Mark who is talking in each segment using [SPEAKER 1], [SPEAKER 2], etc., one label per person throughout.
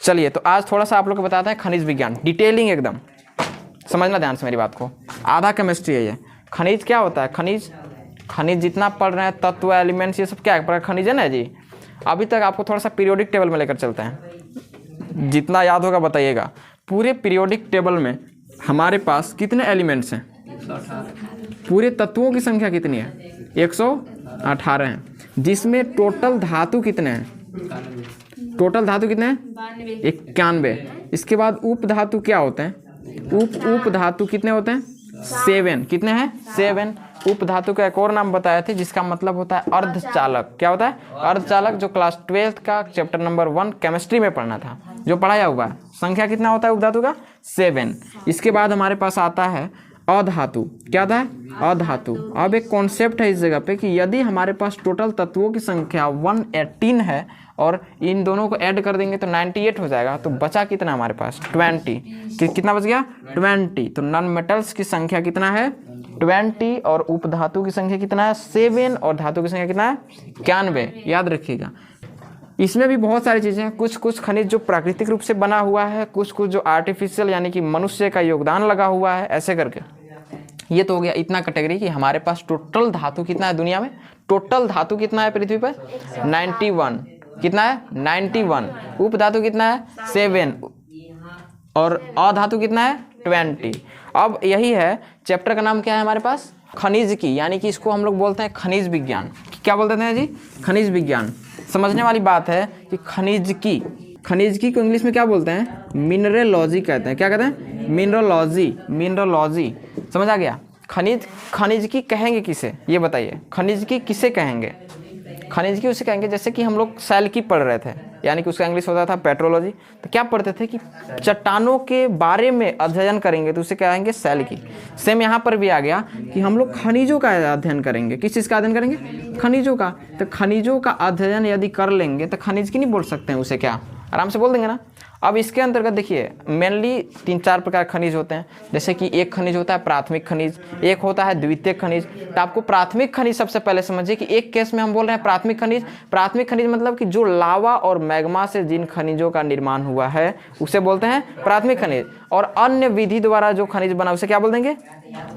[SPEAKER 1] चलिए तो आज थोड़ा सा आप लोग को बताते हैं खनिज विज्ञान, डिटेलिंग एकदम समझना ध्यान से मेरी बात को। आधा केमिस्ट्री है ये। खनिज क्या होता है? खनिज जितना पढ़ रहे हैं, तत्व, एलिमेंट्स, ये सब क्या है? खनिज है ना जी। अभी तक आपको थोड़ा सा पीरियोडिक टेबल में लेकर चलते हैं, जितना याद होगा बताइएगा। पूरे पीरियोडिक टेबल में हमारे पास कितने एलिमेंट्स हैं? पूरे तत्वों की संख्या कितनी है? 118 हैं, जिसमें टोटल धातु कितने हैं? टोटल धातु कितने हैं? 91। इसके बाद उप धातु क्या होते हैं? उप धातु कितने होते हैं? 7। कितने हैं? 7। उप धातु का एक और नाम बताए थे जिसका मतलब होता है अर्धचालक। क्या होता है? अर्धचालक, जो क्लास 12th का चैप्टर नंबर 1 केमिस्ट्री में पढ़ना था, जो पढ़ाया हुआ है। संख्या कितना होता है उप धातु का? 7। इसके बाद हमारे पास आता है अधातु। क्या आता है? अधातु। अब एक कॉन्सेप्ट है इस जगह पे कि यदि हमारे पास टोटल तत्वों की संख्या 118 है और इन दोनों को ऐड कर देंगे तो 98 हो जाएगा, तो बचा कितना हमारे पास? 20। कितना बच गया? 20। तो नॉन मेटल्स की संख्या कितना है? 20। और उप धातु की संख्या कितना है? 7। और धातु की संख्या कितना है? 91। याद रखिएगा। इसमें भी बहुत सारी चीज़ें हैं। कुछ खनिज जो प्राकृतिक रूप से बना हुआ है, कुछ जो आर्टिफिशियल यानी कि मनुष्य का योगदान लगा हुआ है, ऐसे करके। ये तो हो गया इतना कैटेगरी कि हमारे पास टोटल धातु कितना है दुनिया में। टोटल धातु कितना है पृथ्वी पर? 91। कितना है? 91। उप धातु कितना है? 7। और अधातु कितना है? 20। अब यही है, चैप्टर का नाम क्या है हमारे पास? खनिज की, यानी कि इसको हम लोग बोलते हैं खनिज विज्ञान। क्या बोलते हैं जी? खनिज विज्ञान। समझने वाली बात है कि खनिज की को इंग्लिश में क्या बोलते हैं? मिनरलॉजी कहते हैं। क्या कहते हैं? मिनरलॉजी। समझ आ गया? खनिज की कहेंगे किसे, ये बताइए। खनिज की किसे कहेंगे? खनिज की उसे कहेंगे जैसे कि हम लोग सेल की पढ़ रहे थे, यानी कि उसका इंग्लिश होता था पेट्रोलॉजी। तो क्या पढ़ते थे कि चट्टानों के बारे में अध्ययन करेंगे तो उसे कहेंगे सेल की। सेम यहाँ पर भी आ गया कि हम लोग खनिजों का अध्ययन करेंगे। किस चीज़ का अध्ययन करेंगे? खनिजों का। तो खनिजों का अध्ययन यदि कर लेंगे तो खनिज की नहीं बोल सकते हैं उसे, क्या आराम से बोल देंगे ना। अब इसके अंतर्गत देखिए, मेनली 3-4 प्रकार खनिज होते हैं। जैसे कि एक खनिज होता है प्राथमिक खनिज, एक होता है द्वितीयक खनिज। तो आपको प्राथमिक खनिज सबसे पहले समझिए कि एक केस में हम बोल रहे हैं प्राथमिक खनिज मतलब कि जो लावा और मैग्मा से जिन खनिजों का निर्माण हुआ है उसे बोलते हैं प्राथमिक खनिज। और अन्य विधि द्वारा जो खनिज बना उसे क्या बोल देंगे?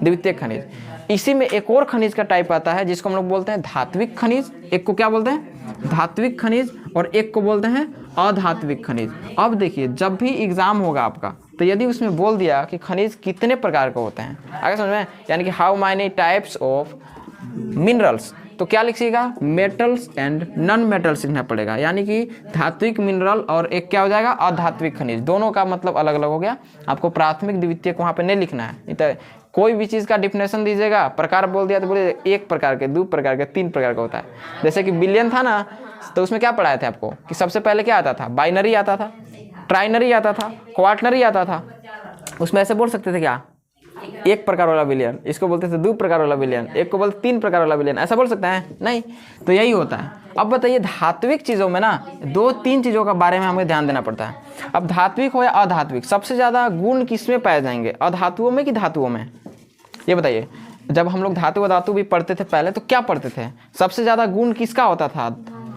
[SPEAKER 1] द्वितीयक खनिज। इसी में एक और खनिज का टाइप आता है जिसको हम लोग बोलते हैं धात्विक खनिज। एक को क्या बोलते हैं? धात्विक खनिज। और एक को बोलते हैं अधात्विक खनिज। अब देखिए, जब भी एग्जाम होगा आपका, तो यदि उसमें बोल दिया कि खनिज कितने प्रकार के होते हैं, आगे समझ में, यानी कि how many types of minerals, तो क्या लिखिएगा? मेटल्स एंड नॉन मेटल्स लिखना पड़ेगा। यानी कि धात्विक मिनरल और एक क्या हो जाएगा? अधात्विक खनिज। दोनों का मतलब अलग अलग हो गया। आपको प्राथमिक द्वितीयक वहाँ पे नहीं लिखना है। नहीं तो कोई भी चीज़ का डिफिनेशन दीजिएगा, प्रकार बोल दिया तो बोले 1 प्रकार के, 2 प्रकार के, 3 प्रकार का होता है। जैसे कि बिलियन था ना, तो उसमें क्या पढ़ाए थे आपको कि सबसे पहले क्या आता था? बाइनरी आता था, ट्राइनरी आता था, क्वार्टनरी आता था। उसमें ऐसे बोल सकते थे क्या? 1 प्रकार वाला बिलियन, इसको बोलते थे 2 प्रकार वाला बिलियन, एक को बोलते 3 प्रकार वाला बिलियन, ऐसा बोल सकते हैं? नहीं। तो यही होता है। अब बताइए, धात्विक चीज़ों में ना 2-3 चीज़ों का बारे में हमें ध्यान देना पड़ता है। अब धात्विक हो या अधात्विक, सबसे ज़्यादा गुण किसमें पाए जाएंगे? अधातुओं में कि धातुओं में? ये बताइए। जब हम लोग धातु अधातु भी पढ़ते थे पहले, तो क्या पढ़ते थे? सबसे ज़्यादा गुण किसका होता था?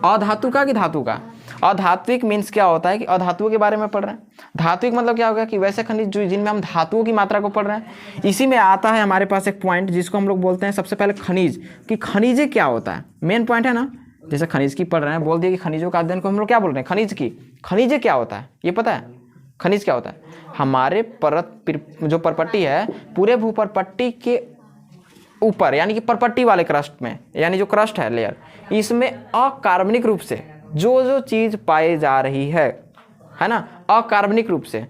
[SPEAKER 1] अधातु का कि धातु का? अधात्विक मीन्स क्या होता है कि अधातुओं के बारे में पढ़ रहे हैं। धात्विक मतलब क्या होगा कि वैसे खनिज जो जिनमें हम धातुओं की मात्रा को पढ़ रहे हैं। इसी में आता है हमारे पास एक पॉइंट जिसको हम लोग बोलते हैं सबसे पहले खनिज, कि खनिजे क्या होता है। मेन पॉइंट है ना, जैसे खनिज की पढ़ रहे हैं, बोल दिए कि खनिजों का अध्ययन को हम लोग क्या बोल रहे हैं? खनिज की। खनिजे क्या होता है ये पता है? खनिज क्या होता है? हमारे जो परपट्टी है, पूरे भूपरपट्टी के ऊपर, यानी कि परपट्टी वाले क्रस्ट में, यानी जो क्रस्ट है लेयर, इसमें अकार्बनिक रूप से जो चीज़ पाई जा रही है ना, अकार्बनिक रूप से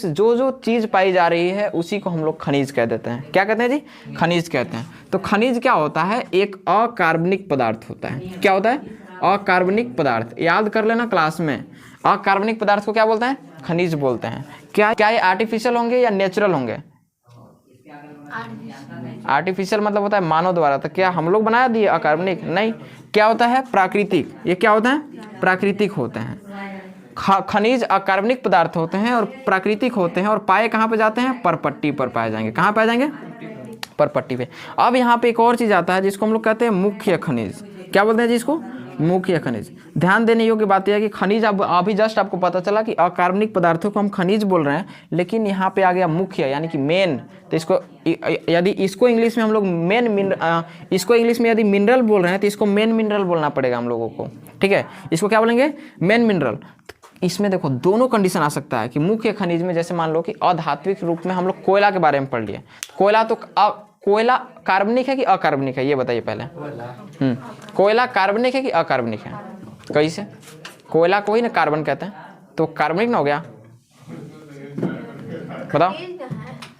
[SPEAKER 1] जो चीज़ पाई जा रही है उसी को हम लोग खनिज कह देते हैं। क्या कहते हैं जी? खनिज कहते हैं। तो खनिज क्या होता है? एक अकार्बनिक पदार्थ होता है। क्या होता है? अकार्बनिक पदार्थ। याद कर लेना क्लास में, अकार्बनिक पदार्थ को क्या बोलते हैं? खनिज बोलते हैं। क्या ये आर्टिफिशियल होंगे या नेचुरल होंगे? आर्टिफिशियल मतलब होता है मानव द्वारा। तो क्या हम लोग बना दिए अकार्बनिक? नहीं। क्या होता है? प्राकृतिक। ये क्या होता है? प्राकृतिक होते हैं। खनिज अकार्बनिक पदार्थ होते हैं और प्राकृतिक होते हैं, और पाए कहाँ पे जाते हैं? परपट्टी पर पाए जाएंगे। कहाँ पाए जाएंगे? परपट्टी पे। अब यहाँ पे एक और चीज़ आता है जिसको हम लोग कहते हैं मुख्य खनिज। क्या बोलते हैं जी इसको? मुख्य खनिज। ध्यान देने योग्य बात यह है कि खनिज, अब अभी जस्ट आपको पता चला कि अकार्बनिक पदार्थों को हम खनिज बोल रहे हैं, लेकिन यहाँ पे आ गया मुख्य यानी कि मेन। तो इसको यदि इसको इंग्लिश में हम लोग इसको इंग्लिश में यदि मिनरल बोल रहे हैं तो इसको मेन मिनरल बोलना पड़ेगा हम लोगों को, ठीक है। इसको क्या बोलेंगे? Main mineral. इसमें देखो दोनों कंडीशन आ सकता है कि मुख्य खनिज में, जैसे मान लो कि अधात्विक रूप में हम लोग कोयला के बारे में पढ़ लिए। कोयला तो कोयला कार्बनिक है कि अकार्बनिक है, ये बताइए पहले। कोयला कार्बनिक है कि अकार्बनिक है? कैसे? कोयला को ही ना कार्बन कहते हैं, तो कार्बनिक ना हो गया? बताओ।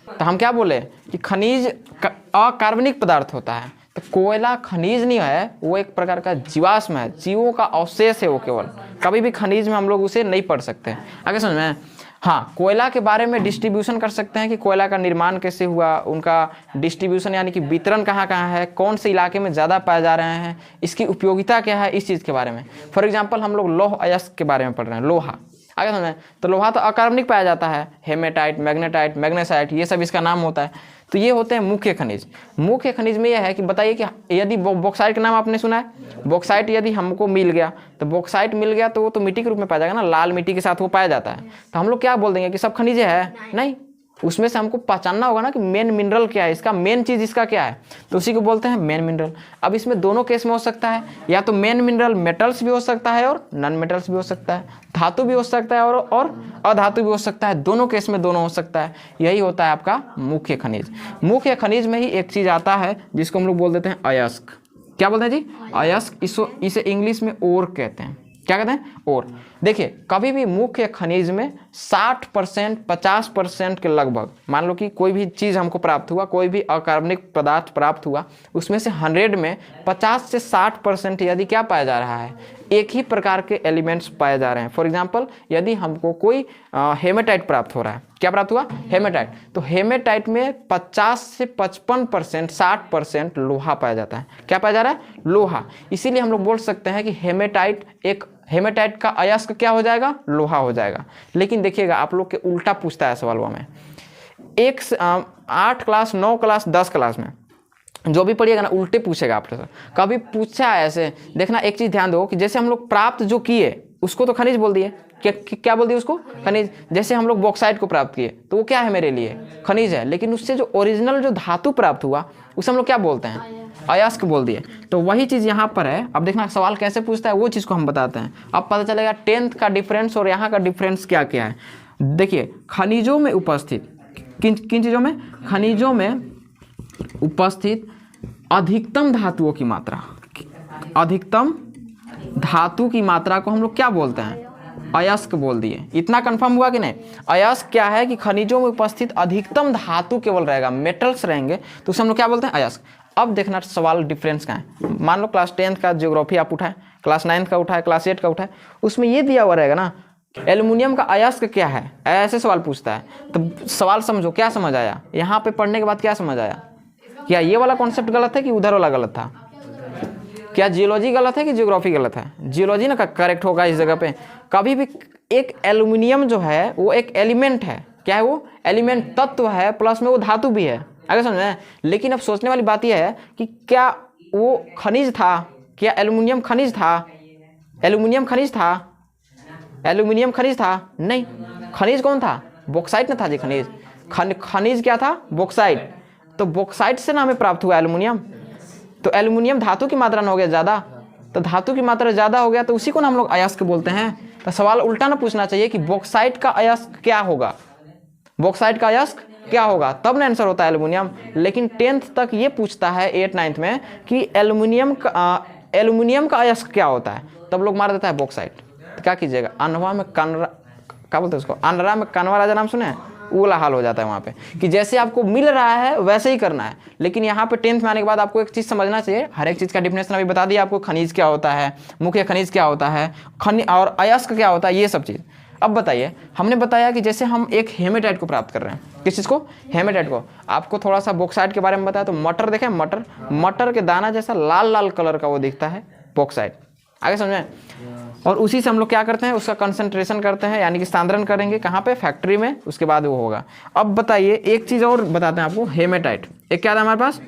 [SPEAKER 1] तो हम क्या बोले कि खनिज अकार्बनिक पदार्थ होता है, तो कोयला खनिज नहीं है, वो एक प्रकार का जीवाश्म है, जीवों का अवशेष है वो। केवल कभी भी खनिज में हम लोग उसे नहीं पढ़ सकते। आगे समझ में? हाँ, कोयला के बारे में डिस्ट्रीब्यूशन कर सकते हैं कि कोयला का निर्माण कैसे हुआ, उनका डिस्ट्रीब्यूशन यानी कि वितरण कहाँ कहाँ है, कौन से इलाके में ज़्यादा पाए जा रहे हैं, इसकी उपयोगिता क्या है, इस चीज़ के बारे में। फॉर एग्जांपल हम लोग लौह अयस्क के बारे में पढ़ रहे हैं, लोहा। आगे समझें? तो लोहा तो अकार्बनिक पाया जाता है, हेमेटाइट, मैग्नेटाइट, मैग्नेसाइट, ये सब इसका नाम होता है। तो ये होते हैं मुख्य खनिज। मुख्य खनिज में यह है कि बताइए कि यदि बॉक्साइट का नाम आपने सुना है? बॉक्साइट यदि हमको मिल गया, तो बॉक्साइट मिल गया तो वो तो मिट्टी के रूप में पाया जाएगा ना, लाल मिट्टी के साथ वो पाया जाता है। तो हम लोग क्या बोल देंगे कि सब खनिज है? नहीं, उसमें से हमको पहचानना होगा ना कि मेन मिनरल क्या है, इसका मेन चीज़ इसका क्या है, तो उसी को बोलते हैं मेन मिनरल। अब इसमें दोनों केस में हो सकता है, या तो मेन मिनरल मेटल्स भी हो सकता है और नॉन मेटल्स भी हो सकता है, धातु भी हो सकता है और अधातु भी हो सकता है। दोनों केस में दोनों हो सकता है। यही होता है आपका मुख्य खनिज। मुख्य खनिज में ही एक चीज़ आता है जिसको हम लोग बोल देते हैं अयस्क। क्या बोलते हैं जी? अयस्क। इसे इंग्लिश में ओर कहते हैं। क्या कहते हैं? और। देखिए, कभी भी मुख्य खनिज में 60% 50% के लगभग, मान लो कि कोई भी चीज़ हमको प्राप्त हुआ, कोई भी अकार्बनिक पदार्थ प्राप्त हुआ, उसमें से 100 में 50 से 60% यदि क्या पाया जा रहा है, एक ही प्रकार के एलिमेंट्स पाए जा रहे हैं। फॉर एग्जांपल, यदि हमको कोई हेमेटाइट प्राप्त हो रहा है, क्या प्राप्त हुआ? हेमेटाइट। तो हेमेटाइट में 50 से 55% 60% लोहा पाया जाता है। क्या पाया जा रहा है? लोहा। इसीलिए हम लोग बोल सकते हैं कि हेमेटाइट का अयस्क क्या हो जाएगा? लोहा हो जाएगा। लेकिन देखिएगा, आप लोग के उल्टा पूछता है सवाल में। 8 क्लास, 9 क्लास, 10 क्लास में जो भी पढ़िएगा ना, उल्टे पूछेगा आप लोग। कभी पूछा है ऐसे? देखना, एक चीज़ ध्यान दो कि जैसे हम लोग प्राप्त जो किए उसको तो खनिज बोल दिए। क्या बोल दिए उसको? खनिज। जैसे हम लोग बॉक्साइट को प्राप्त किए तो वो क्या है मेरे लिए? खनिज है। लेकिन उससे जो ओरिजिनल जो धातु प्राप्त हुआ उसे हम लोग क्या बोलते हैं? अयस्क बोल दिए। तो वही चीज़ यहाँ पर है। अब देखना सवाल कैसे पूछता है, वो चीज़ को हम बताते हैं। अब पता चलेगा 10th का डिफरेंस और यहाँ का डिफरेंस क्या क्या है। देखिए, खनिजों में उपस्थित किन चीज़ों में? खनिजों में उपस्थित अधिकतम धातुओं की मात्रा, अधिकतम धातु की मात्रा को हम लोग क्या बोलते हैं? अयस्क बोल दिए। इतना कंफर्म हुआ कि नहीं? अयस्क क्या है कि खनिजों में उपस्थित अधिकतम धातु केवल रहेगा, मेटल्स रहेंगे, तो उसे हम लोग क्या बोलते हैं? अयस्क। अब देखना सवाल डिफरेंस का है। मान लो क्लास 10th का ज्योग्राफी आप उठाए, क्लास 9th का उठाए, क्लास 8 का उठाए, उसमें ये दिया हुआ रहेगा ना, एल्युमिनियम का अयस्क क्या है, ऐसे सवाल पूछता है। तो सवाल समझो, क्या समझ आया? यहाँ पे पढ़ने के बाद क्या समझ आया? क्या ये वाला कॉन्सेप्ट गलत है कि उधर वाला गलत था? क्या जियोलॉजी गलत है कि ज्योग्राफी गलत है? जियोलॉजी ना करेक्ट होगा इस जगह पे। कभी भी एक एल्युमिनियम जो है वो एक एलिमेंट है। क्या है वो? एलिमेंट, तत्व है, प्लस में वो धातु भी है। आगे समझ में? लेकिन अब सोचने वाली बात यह है कि क्या वो खनिज था? क्या एल्युमिनियम खनिज था? एल्युमिनियम खनिज था? एल्युमिनियम खनिज था? नहीं। खनिज कौन था? बॉक्साइट ना था जी खनिज। खनिज क्या था? बॉक्साइट। तो बॉक्साइट से ना हमें प्राप्त हुआ एल्युमिनियम। तो एल्युमिनियम धातु की मात्रा में हो गया ज़्यादा, तो धातु की मात्रा ज़्यादा हो गया तो उसी को ना हम लोग अयस्क बोलते हैं। तो सवाल उल्टा ना पूछना चाहिए कि बॉक्साइट का अयस्क क्या होगा, बॉक्साइट का अयस्क क्या होगा, तब ना आंसर होता है एल्युमिनियम। लेकिन 10th तक ये पूछता है 8 9th में कि एल्युमिनियम का अयस्क क्या होता है, तब लोग मार देता है बॉक्साइट। तो क्या कीजिएगा? अनवा में कनरा, क्या बोलते हैं उसको, अनरा में कनवा राजा नाम सुने हैं? वो वाला हाल हो जाता है वहाँ पे कि जैसे आपको मिल रहा है वैसे ही करना है। लेकिन यहाँ पे 10th में आने के बाद आपको एक चीज़ समझना चाहिए, हर एक चीज़ का डिफिनेशन अभी बता दिया आपको। खनिज क्या होता है, मुख्य खनिज क्या होता है, और अयस्क क्या होता है, ये सब चीज़। अब बताइए, हमने बताया कि जैसे हम एक हेमेटाइट को प्राप्त कर रहे हैं, किस चीज़ को? हेमेटाइट को। आपको थोड़ा सा बॉक्साइट के बारे में बताया तो मटर देखें, मटर के दाना जैसा लाल लाल कलर का वो दिखता है बॉक्साइट। आगे समझें? और उसी से हम लोग क्या करते हैं, उसका कंसंट्रेशन करते हैं, यानी कि सांद्रण करेंगे कहाँ पे? फैक्ट्री में, उसके बाद वो होगा। अब बताइए एक चीज़ और बताते हैं आपको, हेमेटाइट। एक क्या था हमारे पास?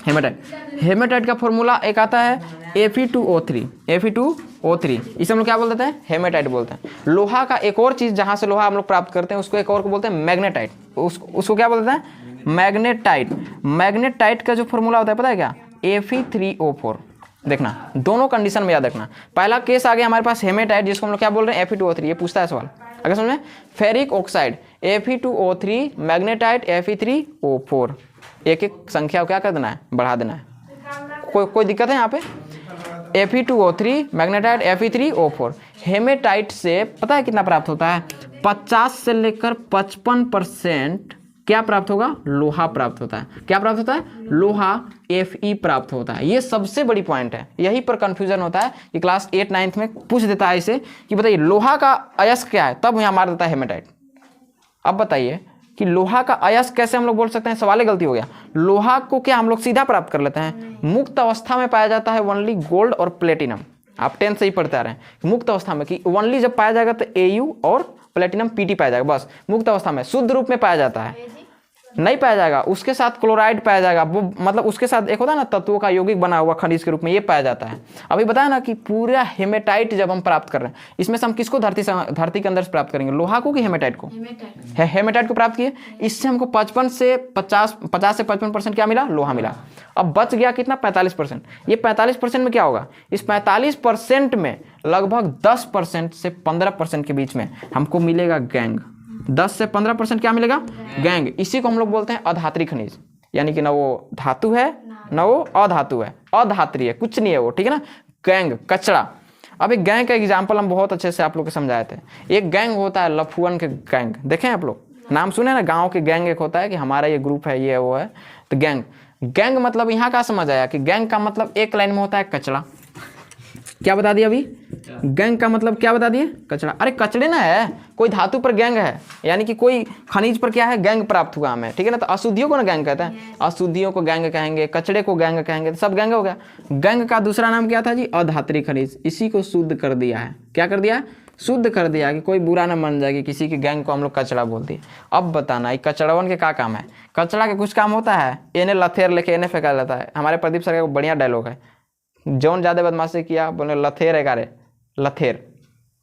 [SPEAKER 1] हेमेटाइट का फॉर्मूला एक आता है Fe2O3, Fe2O3, इसे हम लोग क्या बोल देते हैं, हेमेटाइट बोलते हैं। लोहा का एक और चीज़ जहाँ से लोहा हम लोग प्राप्त करते हैं उसको एक और को बोलते हैं मैग्नेटाइट, उसको क्या बोलते हैं, मैग्नेटाइट। मैग्नेटाइट का जो फॉर्मूला होता है पता है क्या, Fe3O4। देखना दोनों कंडीशन में याद रखना। पहला केस आ गया हमारे पास हेमेटाइट, जिसको हम लोग क्या बोल रहे हैं, Fe2O3, ये पूछता है सवाल अगर समझ में। Ferric oxide Fe2O3, magnetite Fe3O4, एक एक संख्या को क्या कर देना है, बढ़ा देना है। कोई दिक्कत है यहाँ पे। Fe2O3, magnetite Fe3O4। हेमेटाइट से पता है कितना प्राप्त होता है, 50 से लेकर 55% क्या प्राप्त होगा, लोहा प्राप्त होता है। क्या प्राप्त होता है, लोहा, Fe प्राप्त होता है। ये सबसे बड़ी पॉइंट है, यहीं पर कंफ्यूजन होता है कि क्लास 8 9th में पूछ देता है इसे कि बताइए लोहा का अयस्क क्या है, तब यहाँ मार देता है हेमेटाइट। अब बताइए कि लोहा का अयस्क कैसे हम लोग बोल सकते हैं, सवाल ही गलती हो गया। लोहा को क्या हम लोग सीधा प्राप्त कर लेते हैं, मुक्त अवस्था में पाया जाता है ओनली गोल्ड और प्लेटिनम। आप 10 से ही पढ़ते आ रहे हैं मुक्त अवस्था में कि ओनली जब पाया जाएगा तो Au और प्लेटिनम Pt पाया जाएगा, बस मुक्त अवस्था में। शुद्ध रूप में पाया जाता है नहीं पाया जाएगा, उसके साथ क्लोराइड पाया जाएगा, वो मतलब उसके साथ एक होता है ना तत्वों का यौगिक बना हुआ खनिज के रूप में, ये पाया जाता है। अभी बताया ना कि पूरा हेमेटाइट जब हम प्राप्त कर रहे हैं, इसमें से हम किसको धरती के अंदर से प्राप्त करेंगे, लोहा को कि हेमेटाइट को, हेमेटाइट को प्राप्त किए। इससे हमको 50 से 55% क्या मिला, लोहा मिला। अब बच गया कितना, 45%। ये 45% में क्या होगा, इस 45% में लगभग 10% से 15% के बीच में हमको मिलेगा गैंग। 10 से 15% क्या मिलेगा, गैंग। इसी को हम लोग बोलते हैं अधात्री खनिज, यानी कि ना वो धातु है ना वो अधातु है, अधात्री है, कुछ नहीं है वो, ठीक है ना। गैंग, कचरा। अब एक गैंग का एग्जांपल हम बहुत अच्छे से आप लोग को समझाए थे। एक गैंग होता है लफुअन के गैंग, देखें आप लोग, नाम सुने ना, गाँव के गैंग एक होता है कि हमारा ये ग्रुप है, ये वो है, तो गैंग। गैंग मतलब यहाँ का समझ आया कि गैंग का मतलब एक लाइन में होता है कचरा। क्या बता दिया अभी, गैंग का मतलब क्या बता दिए, कचरा। अरे कचड़े ना है, कोई धातु पर गैंग है, यानी कि कोई खनिज पर क्या है, गैंग प्राप्त हुआ हमें, ठीक है ना। तो अशुद्धियों को ना गैंग कहते हैं, अशुद्धियों को गैंग कहेंगे, कचड़े को गैंग कहेंगे, तो सब गैंग हो गया। गैंग का दूसरा नाम क्या था जी, अधात्री खनिज। इसी को शुद्ध कर दिया है, क्या कर दिया है, शुद्ध कर दिया, कि कोई बुरा ना मान जाए कि किसी के गैंग को हम लोग कचड़ा बोल दिए। अब बताना ये कचड़वन के क्या काम है, कचड़ा के कुछ काम होता है, इन्हें लथेर लेके इन्हें फेंका जाता है। हमारे प्रदीप सर का बढ़िया डायलॉग है, जौन ज़्यादा बदमाशी किया बोले लथेर है गारे, लथेर।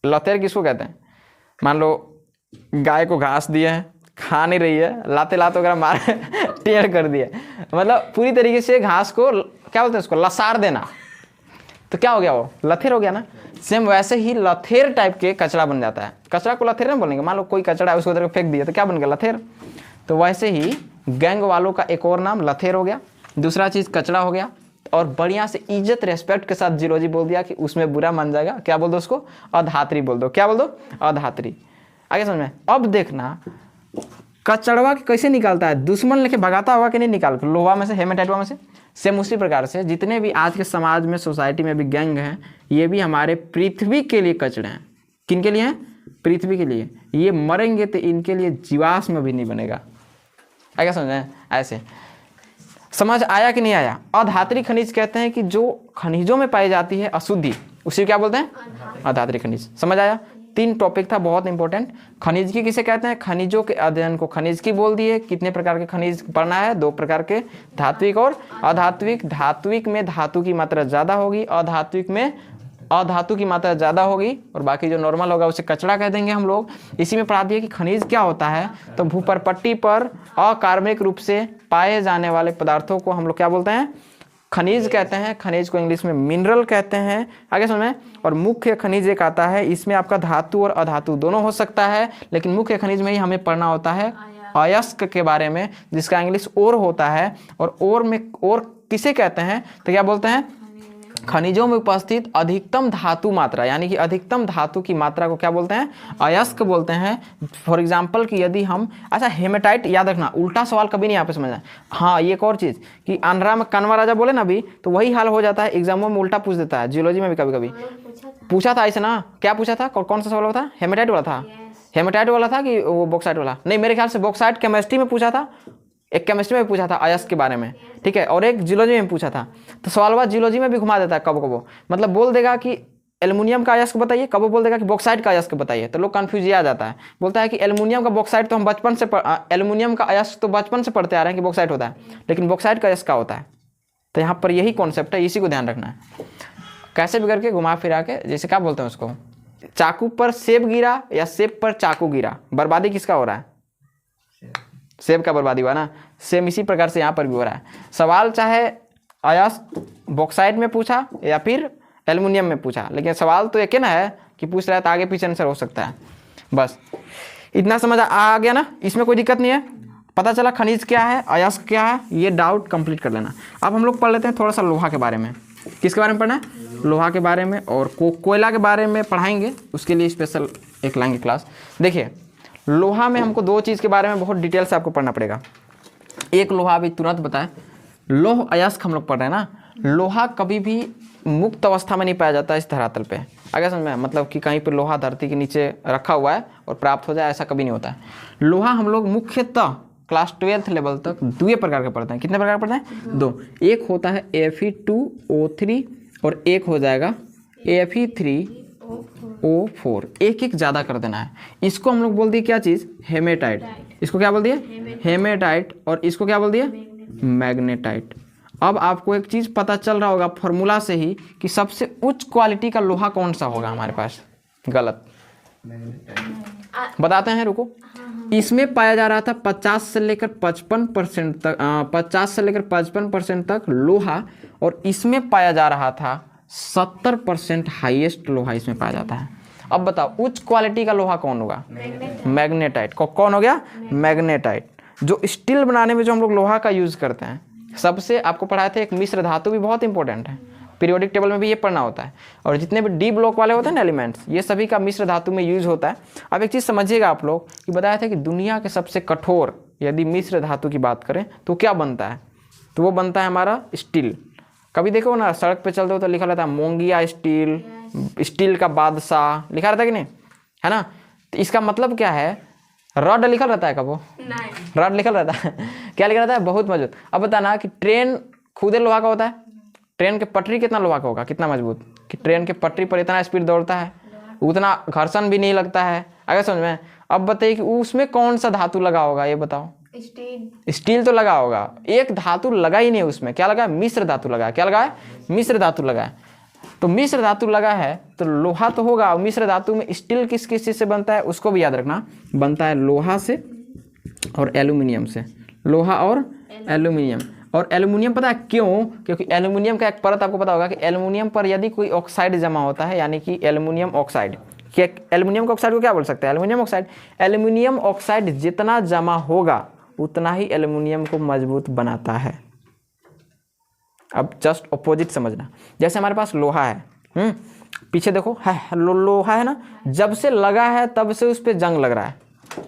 [SPEAKER 1] लथेर किसको कहते हैं, मान लो गाय को घास दिए हैं, खा नहीं रही है, लाते लाते वगैरह मारे टेढ़ कर दिए, मतलब पूरी तरीके से घास को क्या बोलते हैं, उसको लसार देना, तो क्या हो गया, वो लथेर हो गया ना। सेम वैसे ही लथेर टाइप के कचरा बन जाता है। कचरा को लथेर नहीं बोलेंगे, मान लो कोई कचरा है उसको उधर फेंक दिया तो क्या बन गया, लथेर। तो वैसे ही गैंग वालों का एक और नाम लथेर हो गया, दूसरा चीज़ कचरा हो गया। और बढ़िया से इज्जत रेस्पेक्ट के साथ जियोलॉजी बोल दिया कि उसमें बुरा मान जाएगा, क्या बोल दो उसको, अधात्री बोल दो। क्या बोल दो, अधात्री। आगे समझ में। अब देखना कचड़वा के कैसे निकालता है, दुश्मन लेके भगाता होगा कि नहीं निकाल, लोहा में से, हेमेटाइटवा में से। सेम उसी प्रकार से जितने भी आज के समाज में, सोसाइटी में भी गैंग हैं, ये भी हमारे पृथ्वी के लिए कचड़े हैं। किन के लिए हैं, पृथ्वी के लिए। ये मरेंगे तो इनके लिए जीवाश्म भी नहीं बनेगा। आगे समझ में, ऐसे समझ आया कि नहीं आया। अधात्री खनिज कहते हैं कि जो खनिजों में पाई जाती है अशुद्धि, उसी क्या बोलते हैं, अधात्री खनिज। समझ आया। 3 टॉपिक था बहुत इंपॉर्टेंट। खनिज की किसे कहते हैं, खनिजों के अध्ययन को खनिज की बोल दिए। कितने प्रकार के खनिज पढ़ना है, 2 प्रकार के, धात्विक और अधात्विक। धात्विक में धातु की मात्रा ज़्यादा होगी, अधात्विक में अधातु की मात्रा ज़्यादा होगी, और बाकी जो नॉर्मल होगा उसे कचरा कह देंगे हम लोग। इसी में पढ़ा दिया कि खनिज क्या होता है, तो भूपरपट्टी पर अकार्बनिक रूप से पाए जाने वाले पदार्थों को हम लोग क्या बोलते हैं, खनिज कहते हैं। खनिज को इंग्लिश में मिनरल कहते हैं। आगे समझ। और मुख्य खनिज एक आता है, इसमें आपका धातु और अधातु दोनों हो सकता है, लेकिन मुख्य खनिज में ही हमें पढ़ना होता है अयस्क के बारे में, जिसका इंग्लिश ओर होता है। और ओर में ओर किसे कहते हैं, तो क्या बोलते हैं, खनिजों में उपस्थित अधिकतम धातु मात्रा, यानी कि अधिकतम धातु की मात्रा को क्या बोलते हैं, अयस्क बोलते हैं। फॉर एग्जांपल कि यदि हम, अच्छा हेमेटाइट याद रखना, उल्टा सवाल कभी नहीं यहाँ पे समझना। हाँ, ये एक और चीज़ कि आंध्रा में कनवा राजा बोले ना अभी, तो वही हाल हो जाता है, एग्जामों में उल्टा पूछ देता है। जियोलॉजी में भी कभी कभी पूछा था ऐसे ना, क्या पूछा था, कौन सा सवाल था, हेमेटाइट वाला था। हेमेटाइट वाला था कि वो बॉक्साइट वाला, नहीं मेरे ख्याल से बॉक्साइट केमिस्ट्री में पूछा था, एक केमिस्ट्री में पूछा था अयस्क के बारे में, ठीक है, और एक जियोलॉजी में पूछा था। तो सवाल जियोलॉजी में भी घुमा देता है कबो कबो, मतलब बोल देगा कि एल्युमिनियम का अयस्क बताइए, कबो बोल देगा कि बॉक्साइट का अयस्क बताइए, तो लोग कन्फ्यूज आ जाता है। बोलता है कि एल्युमिनियम का बॉक्साइट तो हम बचपन से एल्युमिनियम का अयस्क तो बचपन से पढ़ते आ रहे हैं कि बॉक्साइट होता है, लेकिन बॉक्साइट का अयस्क क्या होता है, तो यहाँ पर यही कॉन्सेप्ट है, इसी को ध्यान रखना है। कैसे भी करके घुमा फिरा के, जैसे क्या बोलते हैं उसको, चाकू पर सेब गिरा या सेब पर चाकू गिरा, बर्बादी किसका हो रहा है? सेब का बर्बादी हुआ ना। सेम इसी प्रकार से यहाँ पर भी हो रहा है। सवाल चाहे अयस्क बॉक्साइट में पूछा या फिर एल्युमिनियम में पूछा, लेकिन सवाल तो एक ही ना है कि पूछ रहा है, तो आगे पीछे आंसर हो सकता है। बस इतना समझ आ गया ना, इसमें कोई दिक्कत नहीं है। पता चला खनिज क्या है, अयस्क क्या है, ये डाउट कंप्लीट कर लेना। अब हम लोग पढ़ लेते हैं थोड़ा सा लोहा के बारे में। किसके बारे में पढ़ना है? लोहा के बारे में, और कोयला के बारे में पढ़ाएंगे, उसके लिए स्पेशल एक लाएंगे क्लास। देखिए लोहा में हमको दो चीज़ के बारे में बहुत डिटेल से आपको पढ़ना पड़ेगा। एक लोहा अभी तुरंत बताएं, लोह अयस्क हम लोग पढ़ रहे हैं ना। लोहा कभी भी मुक्त अवस्था में नहीं पाया जाता इस धरातल पे, आगे समझ में, मतलब कि कहीं पर लोहा धरती के नीचे रखा हुआ है और प्राप्त हो जाए, ऐसा कभी नहीं होता है। लोहा हम लोग मुख्यतः क्लास 12th लेवल तक दो प्रकार के पढ़ते हैं। कितने प्रकार पढ़ते हैं? दो। एक होता है Fe2O3 और एक हो जाएगा Fe3O4। एक एक ज़्यादा कर देना है। इसको हम लोग बोल दिए क्या चीज़? हेमेटाइट। इसको क्या बोल दिए? हेमेटाइट। और इसको क्या बोल दिए? मैग्नेटाइट। अब आपको एक चीज़ पता चल रहा होगा फॉर्मूला से ही कि सबसे उच्च क्वालिटी का लोहा कौन सा होगा हमारे पास। गलत बताते हैं, रुको। इसमें पाया जा रहा था 50 से लेकर 55% तक, 50 से लेकर 55% तक लोहा, और इसमें पाया जा रहा था 70% हाईएस्ट लोहा इसमें पाया जाता है। अब बताओ उच्च क्वालिटी का लोहा कौन होगा? मैग्नेटाइट। कौन हो गया? मैग्नेटाइट। जो स्टील बनाने में जो हम लोग लोहा का यूज करते हैं, सबसे आपको पढ़ाए थे एक मिश्र धातु भी बहुत इंपॉर्टेंट है, पीरियोडिक टेबल में भी ये पढ़ना होता है। और जितने भी डी ब्लॉक वाले होते हैं ना एलिमेंट्स, ये सभी का मिश्र धातु में यूज होता है। अब एक चीज़ समझिएगा आप लोग कि बताया था कि दुनिया के सबसे कठोर यदि मिश्र धातु की बात करें तो क्या बनता है? तो वो बनता है हमारा स्टील। कभी देखो ना सड़क पे चलते हो तो लिखा रहता है मोंगिया स्टील, स्टील का बादशाह लिखा रहता है कि नहीं, है ना। तो इसका मतलब क्या है? रॉड लिखा रहता है, कब वो रॉड लिखा रहता है क्या लिखा रहता है? बहुत मजबूत। अब बताना कि ट्रेन खुदे लोहा का होता है, ट्रेन के पटरी कितना लोहा का होगा, कितना मजबूत, कि ट्रेन के पटरी पर इतना स्पीड दौड़ता है, उतना घर्षण भी नहीं लगता है। अगर समझ में। अब बताइए कि उसमें कौन सा धातु लगा होगा, ये बताओ। स्टील तो लगा होगा, एक धातु लगा ही नहीं उसमें। क्या लगा है? मिश्र धातु लगा है। क्या लगा है? मिश्र धातु लगा है। तो मिश्र धातु लगा है तो लोहा तो होगा। मिश्र धातु में स्टील किस किस चीज से बनता है उसको भी याद रखना। बनता है लोहा से और एल्यूमिनियम से। लोहा और एल्यूमिनियम। और एल्यूमिनियम पता है क्यों? क्योंकि एल्यूमिनियम का एक परत आपको पता होगा कि एल्यूमिनियम पर यदि कोई ऑक्साइड जमा होता है, यानी कि एल्यूमिनियम ऑक्साइड, क्या एल्यूमिनियम के ऑक्साइड को क्या बोल सकते हैं? Aluminium oxide. एल्यूमिनियम ऑक्साइड जितना जमा होगा उतना ही एल्यूमिनियम को मजबूत बनाता है। अब जस्ट अपोजिट समझना। जैसे हमारे पास लोहा है, पीछे देखो है लोहा है ना, जब से लगा है तब से उस पर जंग लग रहा है।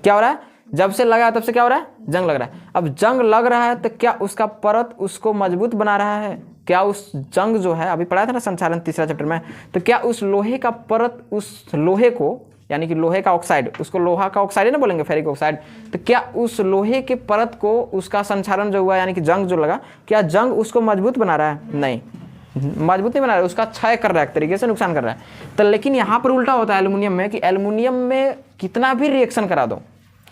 [SPEAKER 1] क्या हो रहा है? जब से लगा है तब से क्या हो रहा है? जंग लग रहा है। अब जंग लग रहा है तो क्या उसका परत उसको मजबूत बना रहा है? क्या उस जंग जो है, अभी पढ़ाया था ना संचालन तीसरा चैप्टर में, तो क्या उस लोहे का परत उस लोहे को, यानी कि लोहे का ऑक्साइड, उसको लोहा का ऑक्साइड ना बोलेंगे, फेरिक ऑक्साइड, तो क्या उस लोहे के परत को उसका संचालन जो हुआ, यानी कि जंग जो लगा, क्या जंग उसको मजबूत बना रहा है? नहीं, मजबूत नहीं बना रहा है, उसका क्षय कर रहा है, एक तरीके से नुकसान कर रहा है। तो लेकिन यहाँ पर उल्टा होता है एल्यूमिनियम में, कि एल्यूमिनियम में कितना भी रिएक्शन करा दो,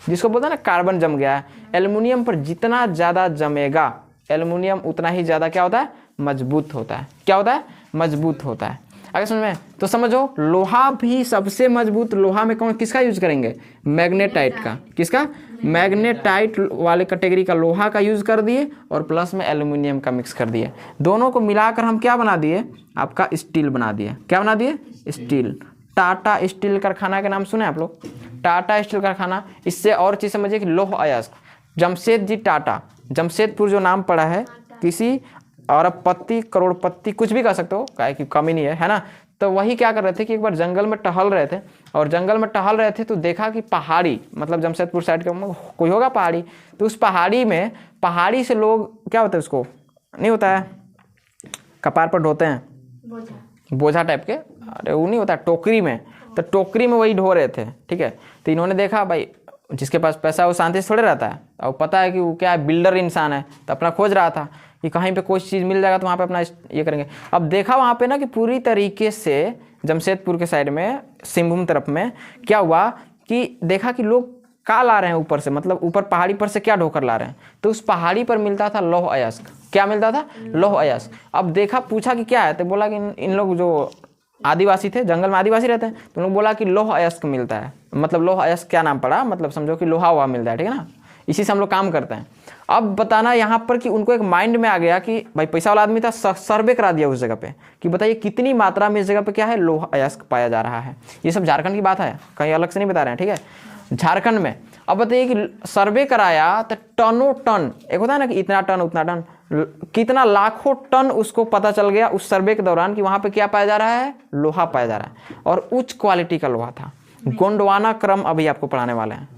[SPEAKER 1] जिसको बोलते हैं ना कार्बन जम गया है, एल्यूमिनियम पर जितना ज़्यादा जमेगा एल्यूमिनियम उतना ही ज़्यादा क्या होता है? मजबूत होता है। क्या होता है? मजबूत होता है। आगे समझ में? तो समझो लोहा भी सबसे मजबूत, लोहा में कौन किसका यूज करेंगे? मैग्नेटाइट का। किसका? मैग्नेटाइट वाले कैटेगरी का लोहा का यूज कर दिए और प्लस में एल्यूमिनियम का मिक्स कर दिए। दोनों को मिलाकर हम क्या बना दिए? आपका स्टील बना दिए। क्या बना दिए? स्टील। टाटा स्टील कारखाना के नाम सुने आप लोग? टाटा स्टील कारखाना। इससे और चीज़ समझिए कि लोह अयस्क, जमशेद जी टाटा, जमशेदपुर जो नाम पड़ा है, किसी अरबपति करोड़पति कुछ भी कह सकते हो, काहे की कमी नहीं है ना। तो वही क्या कर रहे थे कि एक बार जंगल में टहल रहे थे, और जंगल में टहल रहे थे तो देखा कि पहाड़ी, मतलब जमशेदपुर साइड का कोई होगा पहाड़ी, तो उस पहाड़ी में, पहाड़ी से लोग क्या होता है, उसको नहीं होता है कपार पर ढोते हैं, बोझा टाइप के, अरे वो नहीं होता टोकरी में, तो टोकरी में वही ढो रहे थे। ठीक है, तो इन्होंने देखा भाई जिसके पास पैसा है वो शांति से थोड़े रहता है, और पता है कि वो क्या है, बिल्डर इंसान है, तो अपना खोज रहा था कि कहीं पे कोई चीज़ मिल जाएगा तो वहाँ पे अपना ये करेंगे। अब देखा वहाँ पे ना कि पूरी तरीके से जमशेदपुर के साइड में, सिंहभूम तरफ में क्या हुआ कि देखा कि लोग का ला रहे हैं ऊपर से, मतलब ऊपर पहाड़ी पर से क्या ढोकर ला रहे हैं, तो उस पहाड़ी पर मिलता था लौह अयस्क। क्या मिलता था? लौह अयस्क। अब देखा, पूछा कि क्या है, तो बोला कि इन लोग जो आदिवासी थे, जंगल में आदिवासी रहते हैं, तो उन्होंने बोला कि लौह अयस्क मिलता है। मतलब लौह अयस्क क्या नाम पड़ा, मतलब समझो कि लोहा वहा मिलता है, ठीक है ना, इसी से हम लोग काम करते हैं। अब बताना यहाँ पर कि उनको एक माइंड में आ गया कि भाई पैसा वाला आदमी था, सर्वे करा दिया उस जगह पे कि बताइए कितनी मात्रा में इस जगह पे क्या है, लोहा अयस्क पाया जा रहा है। ये सब झारखंड की बात है, कहीं अलग से नहीं बता रहे हैं, ठीक है, झारखंड में। अब बताइए कि सर्वे कराया तो टनों टन, एक होता है ना कि इतना टन उतना टन, कितना लाखों टन उसको पता चल गया उस सर्वे के दौरान कि वहां पे क्या पाया जा रहा है, लोहा पाया जा रहा है, और उच्च क्वालिटी का लोहा था। गोंडवाना क्रम अभी आपको पढ़ाने वाले हैं,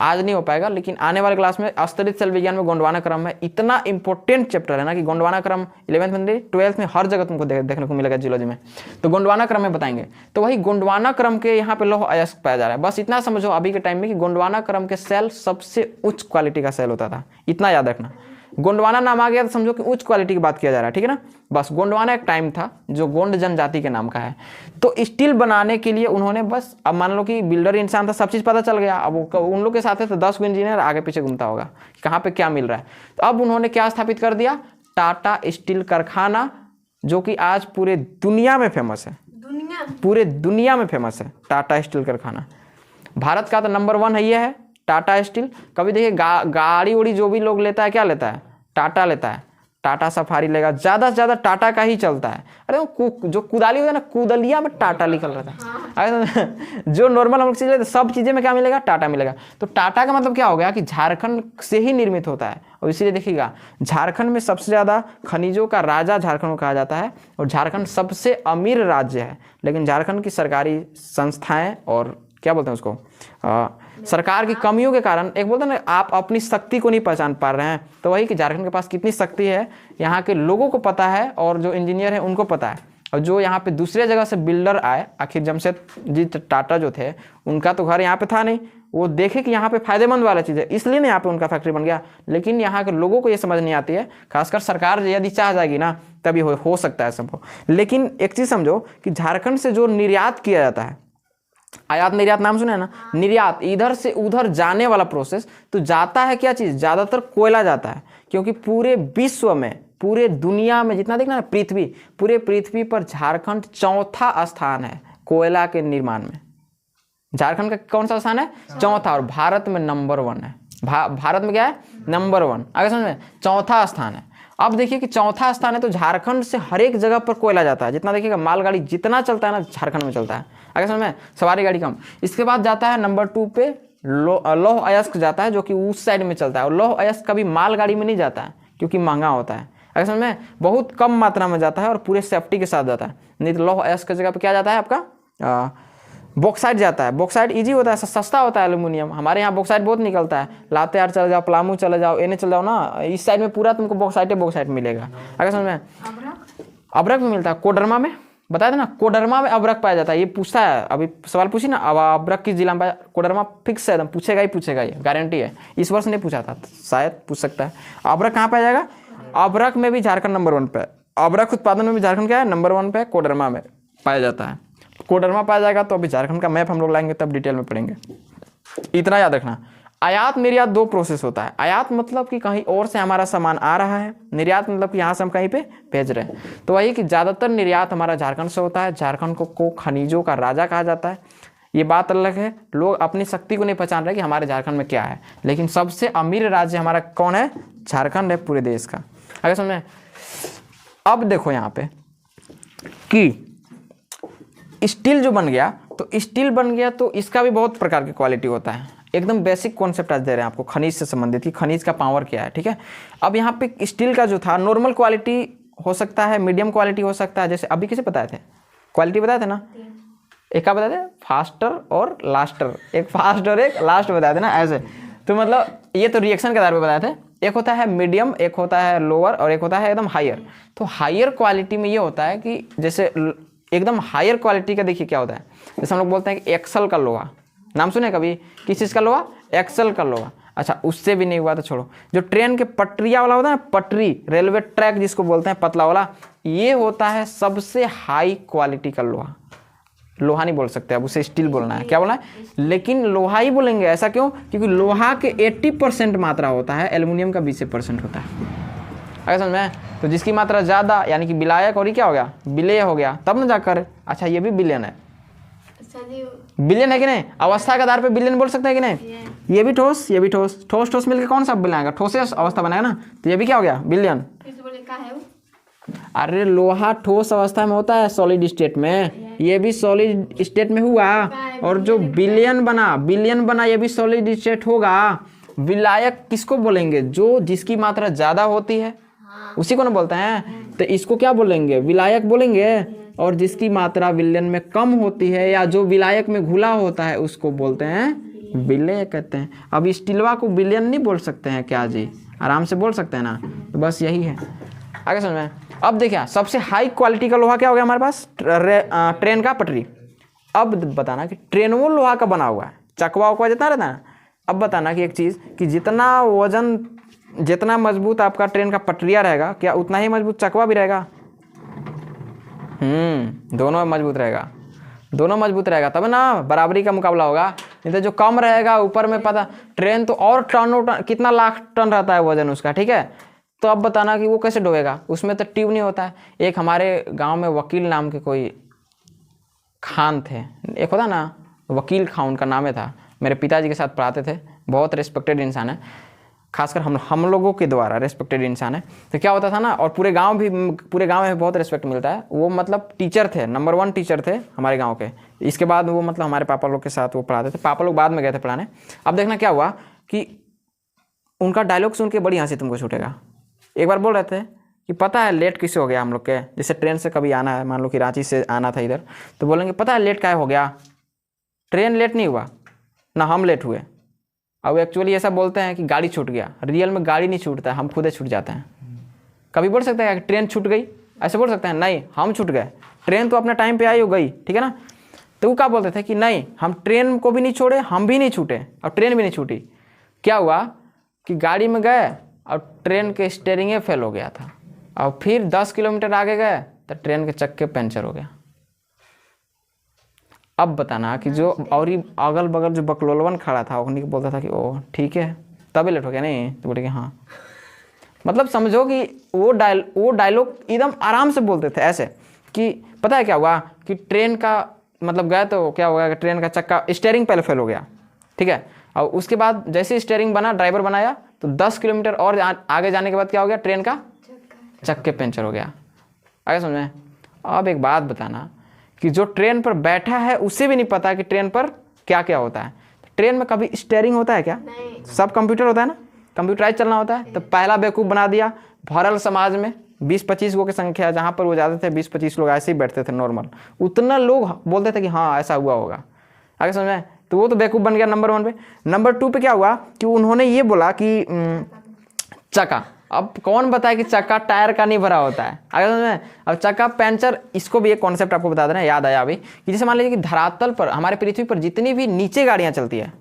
[SPEAKER 1] आज नहीं हो पाएगा, लेकिन आने वाले क्लास में स्तरित सेल विज्ञान में गोंडवाना क्रम है। इतना इंपॉर्टेंट चैप्टर है ना कि गोंडवाना क्रम 11th में 12th में हर जगह तुमको देखने को मिलेगा जियोलॉजी में, तो गोंडवाना क्रम में बताएंगे। तो वही गोंडवाना क्रम के यहाँ पे लौह अयस्क पाया जा रहा है। बस इतना समझो अभी के टाइम में कि गोंडवाना क्रम के सेल सबसे उच्च क्वालिटी का सेल होता था, इतना याद रखना। गोंडवाना नाम आ गया तो समझो कि उच्च क्वालिटी की बात किया जा रहा है, ठीक है ना। बस गोंडवाना एक टाइम था जो गोंड जनजाति के नाम का है। तो स्टील बनाने के लिए उन्होंने बस, अब मान लो कि बिल्डर इंसान था, सब चीज़ पता चल गया, अब उन लोग के साथ है तो 10 इंजीनियर आगे पीछे घूमता होगा कहाँ पे क्या मिल रहा है। तो अब उन्होंने क्या स्थापित कर दिया, टाटा स्टील कारखाना, जो कि आज पूरे दुनिया में फेमस है, पूरे दुनिया में फेमस है टाटा स्टील कारखाना। भारत का तो नंबर 1 है, ये है टाटा स्टील। कभी देखिए गाड़ी उड़ी जो भी लोग लेता है, क्या लेता है, टाटा लेता है, टाटा सफारी लेगा, ज़्यादा से ज़्यादा टाटा का ही चलता है। अरे जो कुदाली होता है ना, कुदलिया में टाटा लिखल रहता है। अरे जो नॉर्मल हम लोग चीज़ लेते सब चीज़ें में क्या मिलेगा, टाटा मिलेगा। तो टाटा का मतलब क्या हो गया कि झारखंड से ही निर्मित होता है। और इसीलिए देखिएगा झारखंड में सबसे ज़्यादा खनिजों का राजा झारखंड को कहा जाता है, और झारखंड सबसे अमीर राज्य है। लेकिन झारखंड की सरकारी संस्थाएँ और क्या बोलते हैं उसको, सरकार की कमियों के कारण, एक बोलते हैं ना, आप अपनी शक्ति को नहीं पहचान पा रहे हैं। तो वही कि झारखंड के पास कितनी शक्ति है यहाँ के लोगों को पता है, और जो इंजीनियर है उनको पता है। और जो यहाँ पे दूसरे जगह से बिल्डर आए, आखिर जमशेदजी टाटा जो थे, उनका तो घर यहाँ पे था नहीं, वो देखे कि यहाँ पे फायदेमंद वाला चीज़ है, इसलिए ना यहाँ पे उनका फैक्ट्री बन गया। लेकिन यहाँ के लोगों को ये समझ नहीं आती है, खासकर सरकार यदि चाह जाएगी ना तभी हो सकता है संभव। लेकिन एक चीज़ समझो कि झारखंड से जो निर्यात किया जाता है, आयात निर्यात नाम सुना है ना, निर्यात, इधर से उधर जाने वाला प्रोसेस, तो जाता है क्या चीज़, ज़्यादातर कोयला जाता है। क्योंकि पूरे विश्व में, पूरे दुनिया में जितना देखना ना, पृथ्वी, पूरे पृथ्वी पर झारखंड चौथा स्थान है कोयला के निर्माण में। झारखंड का कौन सा स्थान है, चौथा, और भारत में नंबर 1 है। भारत में क्या है, नंबर 1, आगे समझ में, चौथा स्थान है। अब देखिए कि चौथा स्थान है, तो झारखंड से हर एक जगह पर कोयला जाता है। जितना देखिएगा मालगाड़ी जितना चलता है ना, झारखंड में चलता है, आगे समझ में, सवारी गाड़ी कम। इसके बाद जाता है नंबर 2 पे लौह अयस्क जाता है, जो कि उस साइड में चलता है। और लौह अयस्क कभी मालगाड़ी में नहीं जाता है क्योंकि महंगा होता है, आगे समझ में, बहुत कम मात्रा में जाता है और पूरे सेफ्टी के साथ जाता है। नहीं तो लौह अयस्क की जगह पर क्या जाता है आपका, बॉक्साइट जाता है। बॉक्साइट इजी होता है, सस्ता होता है एल्यूमिनियम। हमारे यहाँ बॉक्साइट बहुत निकलता है, लातेहार चले जाओ, पलामू चले जाओ, एने चले जाओ ना, इस साइड में पूरा तुमको बॉक्साइट मिलेगा, आगे समझ में। अब्रक भी मिलता है कोडरमा में, बताया था ना, कोडरमा में अब्रक पाया जाता है। ये पूछता है, अभी सवाल पूछी ना, अब अब्रक किस जिला में पाया, कोडरमा फिक्स है, एकदम पूछेगा ही पूछेगा, ये गारंटी है। इस वर्ष नहीं पूछा था, शायद पूछ सकता है। अब्रक कहाँ पाया जाएगा, अब्रक में भी झारखंड नंबर 1 पे, अब्रक उत्पादन में भी झारखंड क्या है, नंबर 1 पे, कोडरमा में पाया जाता है। कोडरमा पाया जाएगा तो अभी झारखंड का मैप हम लोग लाएंगे तब डिटेल में पढ़ेंगे। इतना याद रखना। आयात निर्यात 2 प्रोसेस होता है। आयात मतलब कि कहीं और से हमारा सामान आ रहा है, निर्यात मतलब कि यहाँ से हम कहीं पे भेज रहे हैं। तो वही कि ज़्यादातर निर्यात हमारा झारखंड से होता है। झारखंड को खनिजों का राजा कहा जाता है। ये बात अलग है, लोग अपनी शक्ति को नहीं पहचान रहे कि हमारे झारखंड में क्या है, लेकिन सबसे अमीर राज्य हमारा कौन है, झारखंड है पूरे देश का। आगे समझे। अब देखो यहाँ पे कि स्टील जो बन गया, तो स्टील बन गया तो इसका भी बहुत प्रकार की क्वालिटी होता है। एकदम बेसिक कॉन्सेप्ट आज दे रहे हैं आपको खनिज से संबंधित कि खनिज का पावर क्या है, ठीक है। अब यहाँ पे स्टील का जो था, नॉर्मल क्वालिटी हो सकता है, मीडियम क्वालिटी हो सकता है। जैसे अभी किसे बताए थे, क्वालिटी बताए थे ना, एक का बताए थे, फास्टर और लास्टर, एक फास्ट और एक लास्ट बताए थे ना, ऐसे। तो मतलब ये तो रिएक्शन के आधार पर बताए थे। एक होता है मीडियम, एक होता है लोअर, और एक होता है एकदम हायर। तो हायर क्वालिटी में ये होता है कि जैसे एकदम हायर क्वालिटी का देखिए क्या होता है, जैसे हम लोग बोलते हैं कि एक्सल का लोहा, नाम सुने कभी, किस चीज़ का लोहा, एक्सल का लोहा। अच्छा, उससे भी नहीं हुआ तो छोड़ो, जो ट्रेन के पटरिया वाला होता है ना, पटरी, रेलवे ट्रैक जिसको बोलते हैं, पतला वाला, ये होता है सबसे हाई क्वालिटी का लोहा। लोहा नहीं बोल सकते, अब उसे स्टील बोलना है। क्या बोलना है? लेकिन लोहा ही बोलेंगे। ऐसा क्यों? क्योंकि लोहा के 80% मात्रा होता है, एल्युमिनियम का 20% होता है। अगर समझ में? तो जिसकी मात्रा ज़्यादा यानी कि विलायक, और ये क्या हो गया? विलेय हो गया, तब ना जाकर। अच्छा ये भी बिलियन है, बिलियन है कि नहीं? अवस्था के आधार पे बिलियन बोल सकते हैं कि नहीं? ये भी ठोस, ये भी ठोस, ठोस ठोस मिलकर कौन सा बनाएगा? ठोस अवस्था बनाएगा ना, तो ये भी क्या हो गया? बिलियन। अरे लोहा ठोस अवस्था में होता है, सॉलिड स्टेट में, ये भी सॉलिड स्टेट में हुआ। और जो बिलियन बना ये भी सॉलिड स्टेट होगा। विलायक किसको बोलेंगे? जो जिसकी मात्रा ज्यादा होती है उसी को ना बोलते हैं। तो इसको क्या बोलेंगे? विलायक बोलेंगे। और जिसकी मात्रा विलयन में कम होती है या जो विलायक में घुला होता है उसको बोलते हैं विलेय कहते हैं। अब स्टीलवा को विलयन नहीं बोल सकते हैं क्या जी? आराम से बोल सकते हैं ना। तो बस यही है, आगे समझ में। अब देखिए सबसे हाई क्वालिटी का लोहा क्या हो गया हमारे पास? ट्रेन का पटरी। अब बताना कि ट्रेन वो लोहा का बना हुआ है, चकवा उकवा जितना रहता है। अब बताना कि एक चीज़ कि जितना वजन, जितना मजबूत आपका ट्रेन का पटरिया रहेगा, क्या उतना ही मजबूत चकवा भी रहेगा? दोनों मजबूत रहेगा, दोनों मजबूत रहेगा तब ना बराबरी का मुकाबला होगा। नहीं तो जो कम रहेगा ऊपर में, पता ट्रेन तो और टन कितना लाख टन रहता है वजन उसका, ठीक है। तो अब बताना कि वो कैसे डोबेगा? उसमें तो ट्यूब नहीं होता है। एक हमारे गांव में वकील नाम के कोई खान थे, एक होता ना वकील खान, उनका नाम था। मेरे पिताजी के साथ पढ़ाते थे, बहुत रिस्पेक्टेड इंसान है, खासकर हम लोगों के द्वारा रिस्पेक्टेड इंसान है। तो क्या होता था ना, और पूरे गांव में बहुत रिस्पेक्ट मिलता है। वो मतलब टीचर थे, नंबर 1 टीचर थे हमारे गांव के। इसके बाद वो मतलब हमारे पापा लोग के साथ वो पढ़ाते थे। पापा लोग बाद में गए थे पढ़ाने। अब देखना क्या हुआ कि उनका डायलॉग सुन के बड़ी हंसी तुमको छूटेगा। एक बार बोल रहे थे कि पता है लेट किससे हो गया हम लोग के, जैसे ट्रेन से कभी आना है, मान लो कि रांची से आना था इधर, तो बोलेंगे पता है लेट क्या हो गया? ट्रेन लेट नहीं हुआ ना, हम लेट हुए। अब एक्चुअली ऐसा बोलते हैं कि गाड़ी छूट गया। रियल में गाड़ी नहीं छूटता है, हम खुद ही छूट जाते हैं। कभी बोल सकते हैं कि ट्रेन छूट गई, ऐसे बोल सकते हैं? नहीं, हम छूट गए। ट्रेन तो अपने टाइम पे आई हो गई, ठीक है ना। तो वो क्या बोलते थे कि नहीं, हम ट्रेन को भी नहीं छोड़े, हम भी नहीं छूटे और ट्रेन भी नहीं छूटी। क्या हुआ कि गाड़ी में गए और ट्रेन के स्टीयरिंग फेल हो गया था, और फिर 10 किलोमीटर आगे गए तो ट्रेन के चक्के पंचर हो गया। अब बताना कि जो और ही अगल बगल जो बकलोलवन खड़ा था उन्हीं को बोलता था कि ओ ठीक है तभी लेट हो गया, नहीं तो बोले कि हाँ। मतलब समझो कि वो डायलॉग एकदम आराम से बोलते थे ऐसे कि पता है क्या हुआ कि ट्रेन का मतलब गया तो क्या हुआ कि ट्रेन का चक्का स्टीयरिंग पहले फेल हो गया, ठीक है। और उसके बाद जैसे स्टीयरिंग बना, ड्राइवर बनाया, तो 10 किलोमीटर और आगे जाने के बाद क्या हो गया? ट्रेन का चक्के पंचर हो गया। आगे समझ में। अब एक बात बताना कि जो ट्रेन पर बैठा है उसे भी नहीं पता कि ट्रेन पर क्या क्या होता है। ट्रेन में कभी स्टीयरिंग होता है क्या? सब कंप्यूटर होता है ना, कंप्यूटराइज चलना होता है। तो पहला बेवकूफ़ बना दिया भरल समाज में 20-25 लोगों की संख्या, जहाँ पर वो जाते थे 20-25 लोग ऐसे ही बैठते थे नॉर्मल, उतना लोग बोलते थे कि हाँ ऐसा हुआ होगा। आगे समझ में। तो वो तो बेवकूफ़ बन गया नंबर 1 पे। नंबर 2 पे क्या हुआ कि उन्होंने ये बोला कि चक्का। अब कौन बताए कि चक्का टायर का नहीं भरा होता है? आगे समझ में। अब चक्का पंचर, इसको भी एक कॉन्सेप्ट आपको बता देना, याद आया अभी कि जैसे मान लीजिए कि धरातल पर, हमारे पृथ्वी पर जितनी भी नीचे गाड़ियाँ चलती है,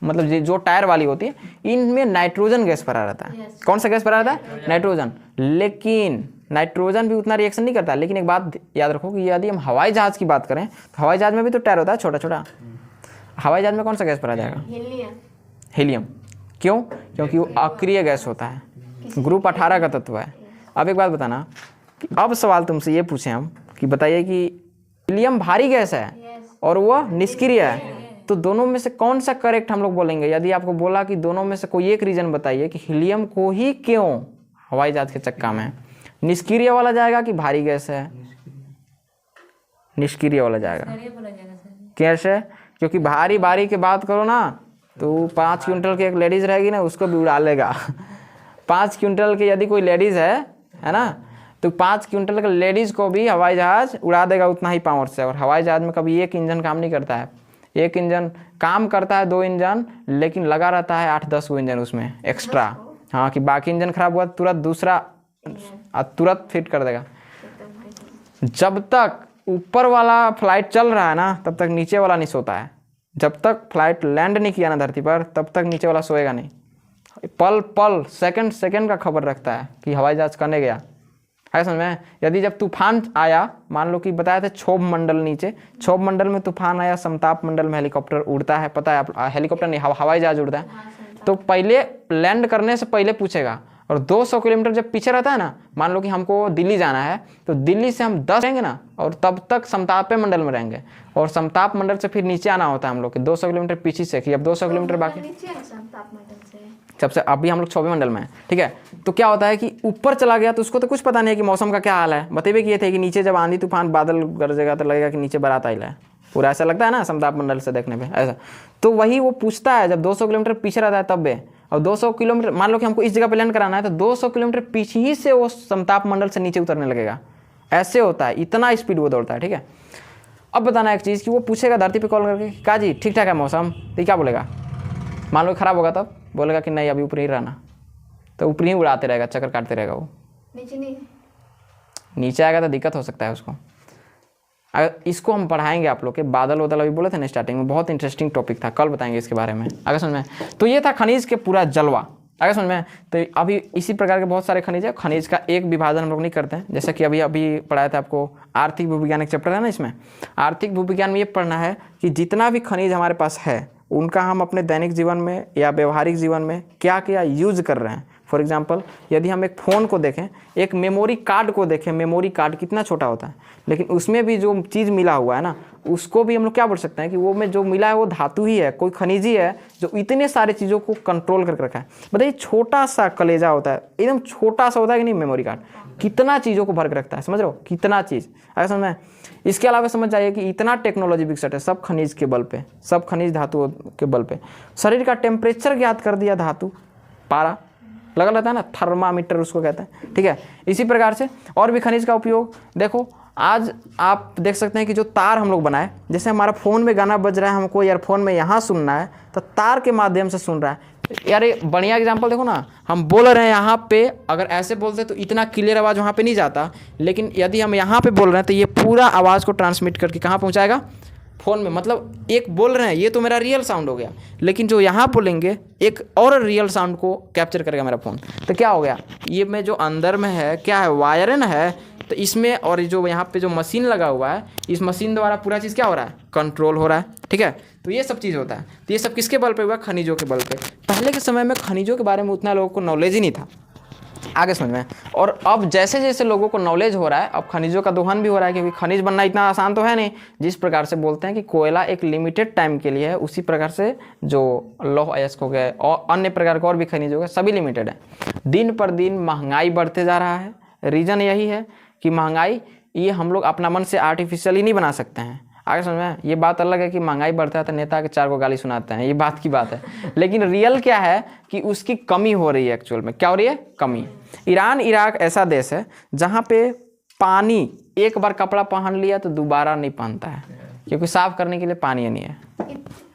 [SPEAKER 1] मतलब जो टायर वाली होती है, इनमें नाइट्रोजन गैस भरा रहता है। कौन सा गैस भरा रहता है? नाइट्रोजन। लेकिन नाइट्रोजन भी उतना रिएक्शन नहीं करता। लेकिन एक बात याद रखो कि यदि हम हवाई जहाज़ की बात करें तो हवाई जहाज़ में भी तो टायर होता है छोटा छोटा। हवाई जहाज़ में कौन सा गैस भरा जाएगा? हीलियम। क्यों? क्योंकि वो अक्रिय गैस होता है, ग्रुप 18 का तत्व है। अब एक बात बताना कि अब सवाल तुमसे ये पूछें हम कि बताइए कि हीलियम भारी गैस है और वो निष्क्रिय है, तो दोनों में से कौन सा करेक्ट हम लोग बोलेंगे? यदि आपको बोला कि दोनों में से कोई एक रीजन बताइए कि हीलियम को ही क्यों हवाई जहाज के चक्का में निष्क्रिय वाला जाएगा कि भारी गैस है? निष्क्रिय वाला जाएगा। कैसे? क्योंकि भारी की बात करो ना तो 5 क्विंटल की एक लेडीज रहेगी ना, उसको भी उड़ा लेगा। 5 क्विंटल की यदि कोई लेडीज़ है ना, तो 5 क्विंटल के लेडीज़ को भी हवाई जहाज़ उड़ा देगा उतना ही पावर से। और हवाई जहाज़ में कभी एक इंजन काम नहीं करता है, एक इंजन काम करता है, 2 इंजन, लेकिन लगा रहता है 8-10 वो इंजन उसमें एक्स्ट्रा। हाँ, कि बाकी इंजन खराब हुआ तुरंत दूसरा तुरंत फिट कर देगा। जब तक ऊपर वाला फ्लाइट चल रहा है ना तब तक नीचे वाला नहीं सोता है। जब तक फ्लाइट लैंड नहीं किया ना धरती पर तब तक नीचे वाला सोएगा नहीं। पल पल सेकंड का खबर रखता है कि हवाई जहाज करने गया। है समझ में। यदि जब तूफान आया, मान लो कि बताया था क्षोभ मंडल, नीचे क्षोभ मंडल में तूफान आया, समताप मंडल में हेलीकॉप्टर उड़ता है, पता है आप, हेलीकॉप्टर नहीं, हवाई जहाज उड़ता है। तो पहले लैंड करने से पहले पूछेगा, और 200 किलोमीटर जब पीछे रहता है ना, मान लो कि हमको दिल्ली जाना है, तो दिल्ली से हम 10 रहेंगे ना, और तब तक समताप मंडल में रहेंगे, और समताप मंडल से फिर नीचे आना होता है हम लोग के 200 किलोमीटर पीछे से, कि अब 200 किलोमीटर बाकी सबसे, अभी हम लोग 24 मंडल में है, ठीक है। तो क्या होता है कि ऊपर चला गया तो उसको तो कुछ पता नहीं है कि मौसम का क्या हाल है, बतेबे किए थे कि नीचे जब आंधी तूफान बादल गरजेगा तो लगेगा कि नीचे बारात आई है, पूरा ऐसा लगता है ना समताप मंडल से देखने पे ऐसा। तो वही वो पूछता है जब 200 किलोमीटर पीछे रहता है तब भी, और 200 किलोमीटर मान लो कि हमको इस जगह पे लैंड कराना है, तो 200 किलोमीटर पीछे ही से वो समताप मंडल से नीचे उतरने लगेगा। ऐसे होता है, इतना स्पीड वो दौड़ता है, ठीक है। अब बताना एक चीज़ कि वो पूछेगा धरती पे कॉल करके, का जी ठीक ठाक है मौसम, तो क्या बोलेगा, मान लो खराब होगा तब बोलेगा कि नहीं अभी ऊपर ही रहना, तो ऊपर ही उड़ाते रहेगा, चक्कर काटते रहेगा वो,
[SPEAKER 2] नीचे नहीं,
[SPEAKER 1] नीचे आएगा तो दिक्कत हो सकता है उसको। अगर इसको हम पढ़ाएंगे आप लोग के, बादल वादल अभी बोले थे ना स्टार्टिंग में, बहुत इंटरेस्टिंग टॉपिक था, कल बताएंगे इसके बारे में, आगे समझ में। तो ये था खनिज के पूरा जलवा, आगे समझ में। तो अभी इसी प्रकार के बहुत सारे खनिज है, खनिज का एक विभाजन हम लोग नहीं करते हैं, जैसा कि अभी पढ़ाया था आपको आर्थिक भूविज्ञान एक चैप्टर है ना, इसमें आर्थिक भूविज्ञान में ये पढ़ना है कि जितना भी खनिज हमारे पास है उनका हम अपने दैनिक जीवन में या व्यवहारिक जीवन में क्या क्या यूज कर रहे हैं। फॉर एग्जांपल यदि हम एक फ़ोन को देखें, एक मेमोरी कार्ड को देखें, मेमोरी कार्ड कितना छोटा होता है, लेकिन उसमें भी जो चीज़ मिला हुआ है ना, उसको भी हम लोग क्या बोल सकते हैं कि वो में जो मिला है वो धातु ही है, कोई खनिज ही है जो इतने सारे चीज़ों को कंट्रोल करके रखा है। बताइए छोटा सा कलेजा होता है, एकदम छोटा सा होता है कि नहीं मेमोरी कार्ड, कितना चीज़ों को भर के रखता है, समझ रहे हो कितना चीज़, ऐसा समझ में। इसके अलावा समझ जाइए कि इतना टेक्नोलॉजी विकसित है, सब खनिज के बल पे, सब खनिज धातुओं के बल पे। शरीर का टेम्परेचर ज्ञात कर दिया धातु, पारा लगा रहता है ना, थर्मामीटर उसको कहते हैं, ठीक है। इसी प्रकार से और भी खनिज का उपयोग देखो, आज आप देख सकते हैं कि जो तार हम लोग बनाए, जैसे हमारा फ़ोन में गाना बज रहा है, हमको ईयरफोन में यहाँ सुनना है तो तार के माध्यम से सुन रहा है। यार ये बढ़िया एग्जांपल देखो ना, हम बोल रहे हैं यहाँ पे, अगर ऐसे बोलते तो इतना क्लियर आवाज़ वहाँ पे नहीं जाता, लेकिन यदि हम यहाँ पे बोल रहे हैं तो ये पूरा आवाज़ को ट्रांसमिट करके कहाँ पहुँचाएगा, फ़ोन में। मतलब एक बोल रहे हैं ये तो मेरा रियल साउंड हो गया, लेकिन जो यहाँ बोलेंगे एक और रियल साउंड को कैप्चर करेगा मेरा फ़ोन। तो क्या हो गया, ये में जो अंदर में है क्या है, वायरन है, तो इसमें और जो यहाँ पे जो मशीन लगा हुआ है, इस मशीन द्वारा पूरा चीज़ क्या हो रहा है, कंट्रोल हो रहा है, ठीक है। तो ये सब चीज़ होता है, तो ये सब किसके बल पे हुआ, खनिजों के बल पे। पहले के समय में खनिजों के बारे में उतना लोगों को नॉलेज ही नहीं था, आगे समझ में। और अब जैसे जैसे लोगों को नॉलेज हो रहा है, अब खनिजों का दोहन भी हो रहा है, क्योंकि खनिज बनना इतना आसान तो है नहीं। जिस प्रकार से बोलते हैं कि कोयला एक लिमिटेड टाइम के लिए है, उसी प्रकार से जो लौह अयस्क हो गए और अन्य प्रकार के और भी खनिज हो गए, सभी लिमिटेड है। दिन पर दिन महंगाई बढ़ते जा रहा है, रीज़न यही है कि महंगाई ये हम लोग अपना मन से आर्टिफिशियली नहीं बना सकते हैं, आगे समझ में। ये बात अलग है कि महंगाई बढ़ता है तो नेता के 4 को गाली सुनाते हैं, ये बात की बात है, लेकिन रियल क्या है कि उसकी कमी हो रही है। एक्चुअल में क्या हो रही है, कमी। ईरान इराक ऐसा देश है जहाँ पे पानी, एक बार कपड़ा पहन लिया तो दोबारा नहीं पहनता है, क्योंकि साफ करने के लिए पानी नहीं है,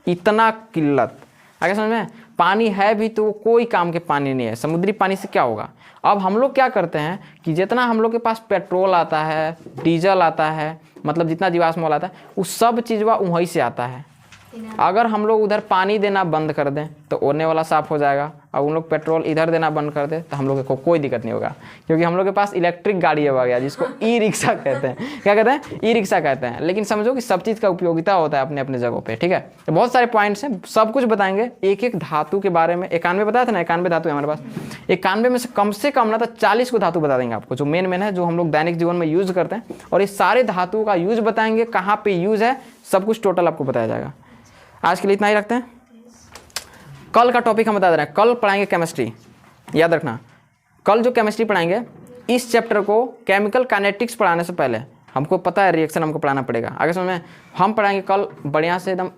[SPEAKER 1] इतना किल्लत, आगे समझ में। पानी है भी तो कोई काम के पानी नहीं है, समुद्री पानी से क्या होगा। अब हम लोग क्या करते हैं कि जितना हम लोग के पास पेट्रोल आता है, डीजल आता है, मतलब जितना जीवाश्म आता है, उस सब चीज़ वहीं से आता है। अगर हम लोग उधर पानी देना बंद कर दें तो ओने वाला साफ़ हो जाएगा, और उन लोग पेट्रोल इधर देना बंद कर दें तो हम लोग को कोई दिक्कत नहीं होगा, क्योंकि हम लोग के पास इलेक्ट्रिक गाड़ी आ गया, जिसको ई रिक्शा कहते हैं। क्या कहते हैं, ई रिक्शा कहते हैं। लेकिन समझो कि सब चीज़ का उपयोगिता होता है अपने अपने जगहों पे, ठीक है। तो बहुत सारे पॉइंट्स हैं, सब कुछ बताएंगे, एक एक धातु के बारे में। 91 बताया था ना, 91 धातु है हमारे पास। 91 में से कम ना तो 40 को धातु बता देंगे आपको, जो मेन है, जो हम लोग दैनिक जीवन में यूज़ करते हैं, और इस सारे धातुओं का यूज़ बताएंगे, कहाँ पर यूज़ है, सब कुछ टोटल आपको बताया जाएगा। आज के लिए इतना ही रखते हैं। कल का टॉपिक हम बता दे रहे हैं, कल पढ़ाएंगे केमिस्ट्री, याद रखना। कल जो केमिस्ट्री पढ़ाएंगे, इस चैप्टर को केमिकल काइनेटिक्स पढ़ाने से पहले हमको पता है रिएक्शन हमको पढ़ाना पड़ेगा, आगे समझ में। हम पढ़ाएंगे कल बढ़िया से एकदम,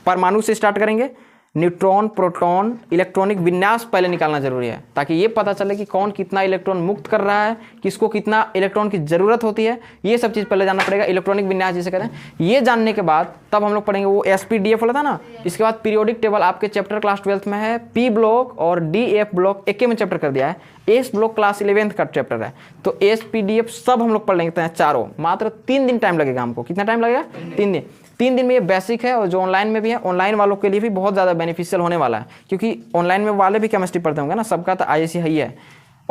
[SPEAKER 1] परमाणु से स्टार्ट करेंगे, न्यूट्रॉन, प्रोटॉन, इलेक्ट्रॉनिक विन्यास पहले निकालना जरूरी है, ताकि ये पता चले कि कौन कितना इलेक्ट्रॉन मुक्त कर रहा है, किसको कितना इलेक्ट्रॉन की ज़रूरत होती है, ये सब चीज़ पहले जानना पड़ेगा। इलेक्ट्रॉनिक विन्यास जिसे कहते हैं, ये जानने के बाद तब हम लोग पढ़ेंगे वो SPDF वाला था ना। इसके बाद पीरियोडिक टेबल आपके चैप्टर क्लास 12th में है, P ब्लॉक और DF ब्लॉक एक में चैप्टर कर दिया है, S ब्लॉक क्लास 11th का चैप्टर है। तो SPDF सब हम लोग पढ़ लेंगे चारों, मात्र 3 दिन टाइम लगेगा हमको। कितना टाइम लगेगा, 3 दिन। 3 दिन में ये बेसिक है, और जो ऑनलाइन में भी है, ऑनलाइन वालों के लिए भी बहुत ज़्यादा बेनिफिशियल होने वाला है, क्योंकि ऑनलाइन में वाले भी केमिस्ट्री पढ़ते होंगे ना, सबका तो IAC है ही है।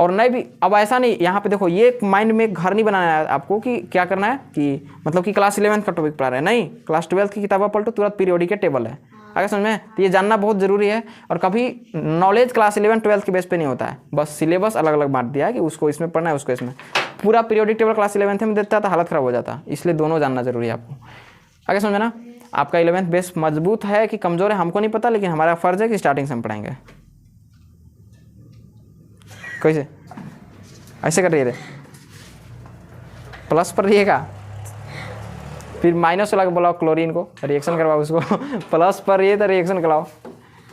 [SPEAKER 1] और नहीं भी, अब ऐसा नहीं, यहाँ पे देखो ये माइंड में घर नहीं बनाना है आपको कि क्या करना है कि मतलब कि क्लास 11 का टॉपिक पढ़ा रहे हैं, नहीं, क्लास 12 की किताबें पलटो, तुरंत पीरियोडिक के टेबल है, अगर समझ में, तो ये जानना बहुत ज़रूरी है। और कभी नॉलेज क्लास 11 12 के बेस पे नहीं होता है, बस सिलेबस अलग अलग बांट दिया है कि उसको इसमें पढ़ना है, उसको इसमें। पूरा पीरियोडिक टेबल क्लास 11 में देता है तो हालत ख़राब हो जाता, इसलिए दोनों जानना जरूरी है आपको, आगे समझे ना। आपका 11th बेस मजबूत है कि कमज़ोर है हमको नहीं पता, लेकिन हमारा फ़र्ज़ है कि स्टार्टिंग से हम पढ़ाएंगे। कैसे ऐसे कर रही है, प्लस पर रहिएगा, फिर माइनस लगा बोलाओ क्लोरीन को, रिएक्शन करवाओ उसको प्लस पर रहिए तो रिएक्शन कराओ,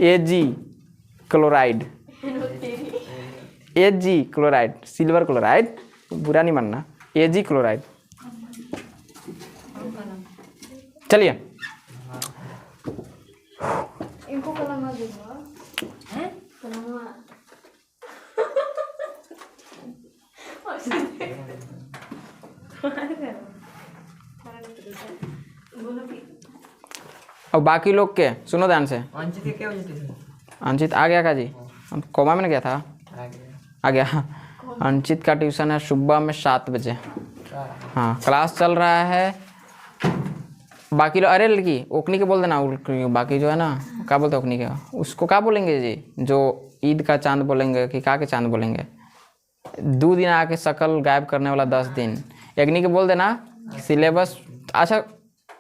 [SPEAKER 1] Ag chloride, Ag chloride, silver chloride, बुरा नहीं मानना, Ag क्लोराइड। चलिए
[SPEAKER 2] इनको कलम ना दूंगा हैं, कलम
[SPEAKER 1] अब बाकी लोग के सुनो ध्यान से।
[SPEAKER 3] अंचित के क्या वजह से?
[SPEAKER 1] अंचित आ गया का जी, हम कोमा में गया था, आ गया। अंचित का ट्यूशन है सुबह में 7 बजे, हाँ क्लास चल रहा है। बाकी लोग, अरे लड़की ओकनी के बोल देना, बाकी जो है ना क्या बोलते ओकनी के, उसको क्या बोलेंगे जी, जो ईद का चांद बोलेंगे कि का के चांद बोलेंगे, 2 दिन आके शकल गायब करने वाला 10 दिन, अग्नि के बोल देना। सिलेबस अच्छा,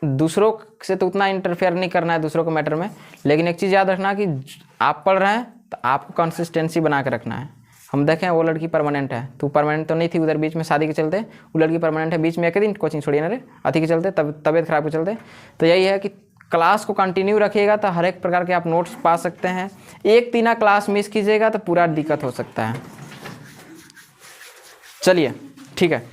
[SPEAKER 1] दूसरों से तो उतना इंटरफेयर नहीं करना है दूसरों के मैटर में, लेकिन एक चीज़ याद रखना कि आप पढ़ रहे हैं तो आपको कंसिस्टेंसी बना के रखना है। हम देखें वो लड़की परमानेंट है, तू परमानेंट तो नहीं थी उधर बीच में शादी के चलते, वो लड़की परमानेंट है, बीच में एक दिन कोचिंग छोड़िए ना रे अति के चलते, तबीयत खराब के चलते। तो यही है कि क्लास को कंटिन्यू रखिएगा तो हर एक प्रकार के आप नोट्स पा सकते हैं। एक तीना क्लास मिस कीजिएगा तो पूरा दिक्कत हो सकता है। चलिए ठीक है।